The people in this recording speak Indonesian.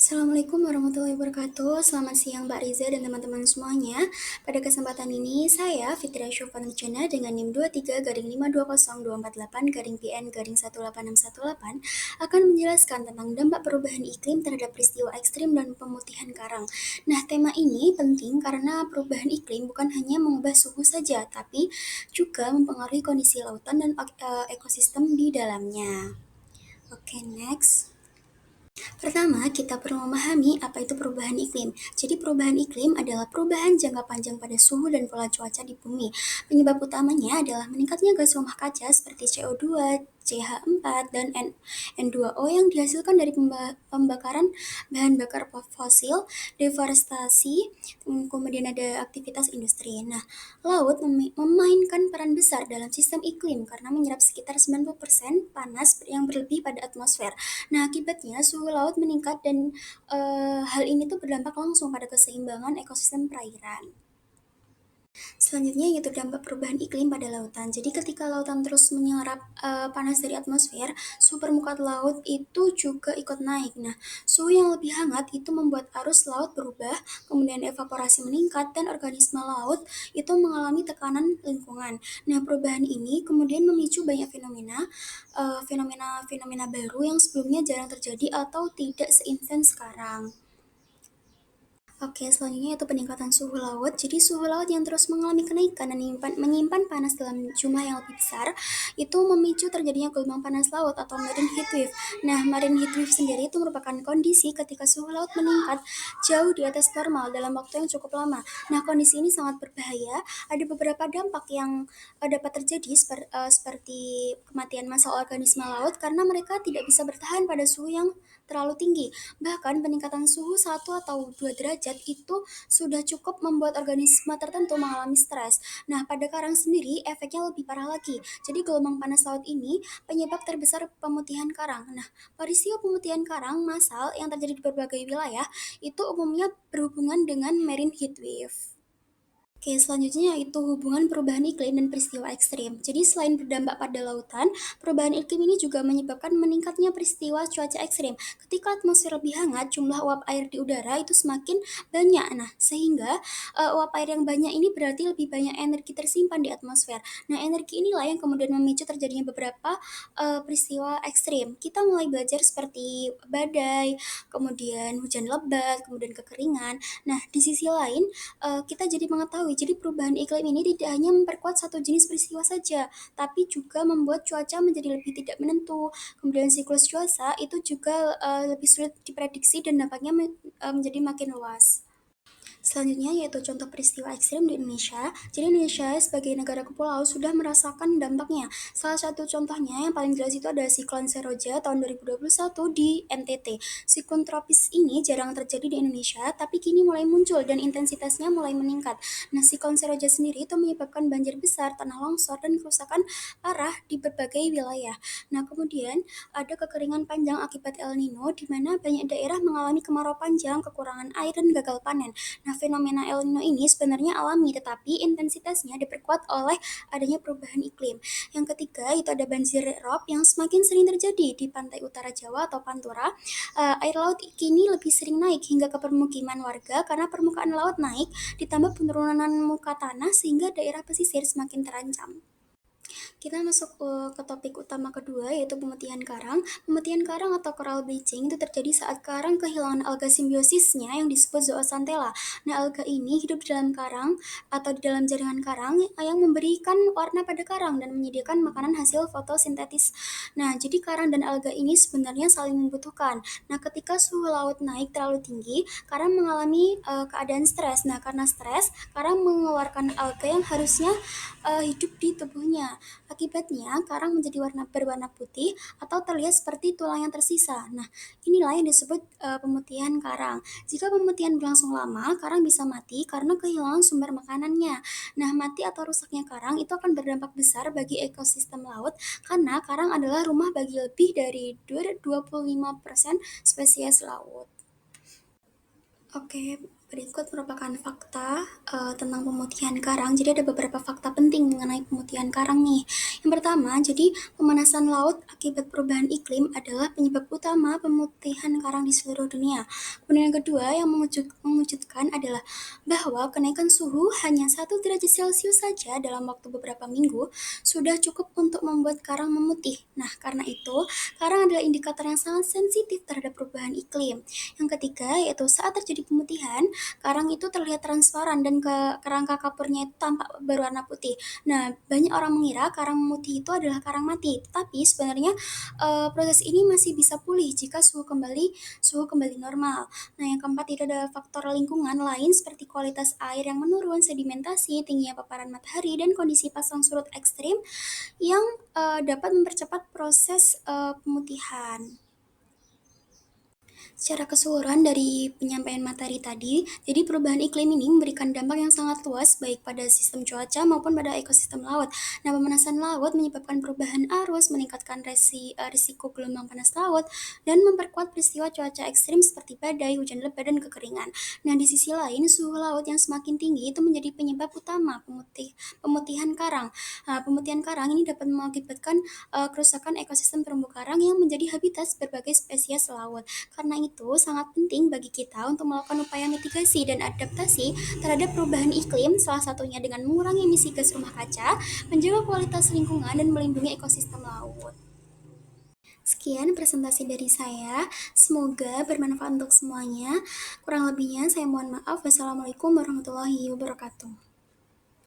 Assalamualaikum warahmatullahi wabarakatuh. Selamat siang Mbak Riza dan teman-teman semuanya. Pada kesempatan ini, saya Fitria Syofan dengan NIM 23-52048-PN-18618 akan menjelaskan tentang dampak perubahan iklim terhadap peristiwa ekstrim dan pemutihan karang. Nah, tema ini penting karena perubahan iklim bukan hanya mengubah suhu saja, tapi juga mempengaruhi kondisi lautan dan ekosistem di dalamnya. Oke, next. Pertama, kita perlu memahami apa itu perubahan iklim. Jadi, perubahan iklim adalah perubahan jangka panjang pada suhu dan pola cuaca di bumi. Penyebab utamanya adalah meningkatnya gas rumah kaca seperti CO2, CH4, dan N2O yang dihasilkan dari pembakaran bahan bakar fosil, deforestasi, kemudian ada aktivitas industri. Nah, laut memainkan peran besar dalam sistem iklim karena menyerap sekitar 90% panas yang berlebih pada atmosfer. Nah, akibatnya suhu laut meningkat dan hal ini tuh berdampak langsung pada keseimbangan ekosistem perairan. Selanjutnya yaitu dampak perubahan iklim pada lautan. Jadi ketika lautan terus menyerap panas dari atmosfer, suhu permukaan laut itu juga ikut naik. Nah, suhu yang lebih hangat itu membuat arus laut berubah, kemudian evaporasi meningkat dan organisme laut itu mengalami tekanan lingkungan. Nah, perubahan ini kemudian memicu banyak fenomena baru yang sebelumnya jarang terjadi atau tidak seintens sekarang. Oke, selanjutnya yaitu peningkatan suhu laut. Jadi suhu laut yang terus mengalami kenaikan dan menyimpan panas dalam jumlah yang lebih besar, itu memicu terjadinya gelombang panas laut atau marine heat wave. Nah, marine heat wave sendiri itu merupakan kondisi ketika suhu laut meningkat jauh di atas normal dalam waktu yang cukup lama. Nah, kondisi ini sangat berbahaya. Ada beberapa dampak yang dapat terjadi seperti kematian massal organisme laut karena mereka tidak bisa bertahan pada suhu yang terlalu tinggi. Bahkan peningkatan suhu 1 atau 2 derajat itu sudah cukup membuat organisme tertentu mengalami stres. Nah, pada karang sendiri efeknya lebih parah lagi. Jadi gelombang panas laut ini penyebab terbesar pemutihan karang. Nah, peristiwa pemutihan karang massal yang terjadi di berbagai wilayah itu umumnya berhubungan dengan marine heat wave. Oke, selanjutnya yaitu hubungan perubahan iklim dan peristiwa ekstrim. Jadi selain berdampak pada lautan, perubahan iklim ini juga menyebabkan meningkatnya peristiwa cuaca ekstrim. Ketika atmosfer lebih hangat, jumlah uap air di udara itu semakin banyak. Nah, sehingga uap air yang banyak ini berarti lebih banyak energi tersimpan di atmosfer. Nah, energi inilah yang kemudian memicu terjadinya beberapa peristiwa ekstrim. Kita mulai belajar seperti badai, kemudian hujan lebat, kemudian kekeringan. Nah, di sisi lain, kita jadi mengetahui, jadi perubahan iklim ini tidak hanya memperkuat satu jenis peristiwa saja, tapi juga membuat cuaca menjadi lebih tidak menentu. Kemudian siklus cuaca itu juga lebih sulit diprediksi dan dampaknya menjadi makin luas. Selanjutnya yaitu contoh peristiwa ekstrim di Indonesia. Jadi Indonesia sebagai negara kepulauan sudah merasakan dampaknya. Salah satu contohnya yang paling jelas itu ada siklon Seroja tahun 2021 di NTT. Siklon tropis ini jarang terjadi di Indonesia, tapi kini mulai muncul dan intensitasnya mulai meningkat. Nah, siklon Seroja sendiri itu menyebabkan banjir besar, tanah longsor, dan kerusakan parah di berbagai wilayah. Nah, kemudian ada kekeringan panjang akibat El Nino, di mana banyak daerah mengalami kemarau panjang, kekurangan air, dan gagal panen. Nah, fenomena El Nino ini sebenarnya alami, tetapi intensitasnya diperkuat oleh adanya perubahan iklim. Yang ketiga, itu ada banjir rob yang semakin sering terjadi di pantai utara Jawa atau Pantura. Air laut kini lebih sering naik hingga ke permukiman warga karena permukaan laut naik, ditambah penurunan muka tanah sehingga daerah pesisir semakin terancam. Kita masuk ke topik utama kedua yaitu pemutihan karang. Pemutihan karang atau coral bleaching itu terjadi saat karang kehilangan alga simbiosisnya yang disebut zooxanthella. Nah, alga ini hidup di dalam karang atau di dalam jaringan karang yang memberikan warna pada karang dan menyediakan makanan hasil fotosintetis. Nah, jadi karang dan alga ini sebenarnya saling membutuhkan. Nah, ketika suhu laut naik terlalu tinggi, karang mengalami keadaan stres. Nah, karena stres, karang mengeluarkan alga yang harusnya hidup di tubuhnya. Akibatnya, karang menjadi berwarna putih atau terlihat seperti tulang yang tersisa. Nah, inilah yang disebut pemutihan karang. Jika pemutihan berlangsung lama, karang bisa mati karena kehilangan sumber makanannya. Nah, mati atau rusaknya karang itu akan berdampak besar bagi ekosistem laut karena karang adalah rumah bagi lebih dari 25% spesies laut. Oke, Berikut merupakan fakta tentang pemutihan karang. Jadi ada beberapa fakta penting mengenai pemutihan karang nih. Yang pertama, jadi pemanasan laut akibat perubahan iklim adalah penyebab utama pemutihan karang di seluruh dunia. Kemudian yang kedua yang mengejutkan adalah bahwa kenaikan suhu hanya 1 derajat Celcius saja dalam waktu beberapa minggu sudah cukup untuk membuat karang memutih. Nah, karena itu, karang adalah indikator yang sangat sensitif terhadap perubahan iklim. Yang ketiga, yaitu saat terjadi pemutihan, karang itu terlihat transparan dan kerangka kapurnya itu tampak berwarna putih. Nah, banyak orang mengira karang memutih itu adalah karang mati, tapi sebenarnya proses ini masih bisa pulih jika suhu kembali normal. Nah, yang keempat itu ada faktor lingkungan lain seperti kualitas air yang menurun, sedimentasi, tingginya paparan matahari, dan kondisi pasang surut ekstrim yang dapat mempercepat proses pemutihan. Secara keseluruhan dari penyampaian materi tadi, jadi perubahan iklim ini memberikan dampak yang sangat luas baik pada sistem cuaca maupun pada ekosistem laut. Nah, pemanasan laut menyebabkan perubahan arus, meningkatkan risiko gelombang panas laut, dan memperkuat peristiwa cuaca ekstrim seperti badai, hujan lebat, dan kekeringan. Nah, di sisi lain, suhu laut yang semakin tinggi itu menjadi penyebab utama pemutihan karang. Nah, pemutihan karang ini dapat mengakibatkan kerusakan ekosistem terumbu karang yang menjadi habitat berbagai spesies laut. Karena itu, sangat penting bagi kita untuk melakukan upaya mitigasi dan adaptasi terhadap perubahan iklim, salah satunya dengan mengurangi emisi gas rumah kaca, menjaga kualitas lingkungan, dan melindungi ekosistem laut. Sekian presentasi dari saya, semoga bermanfaat untuk semuanya. Kurang lebihnya saya mohon maaf. Wassalamualaikum warahmatullahi wabarakatuh.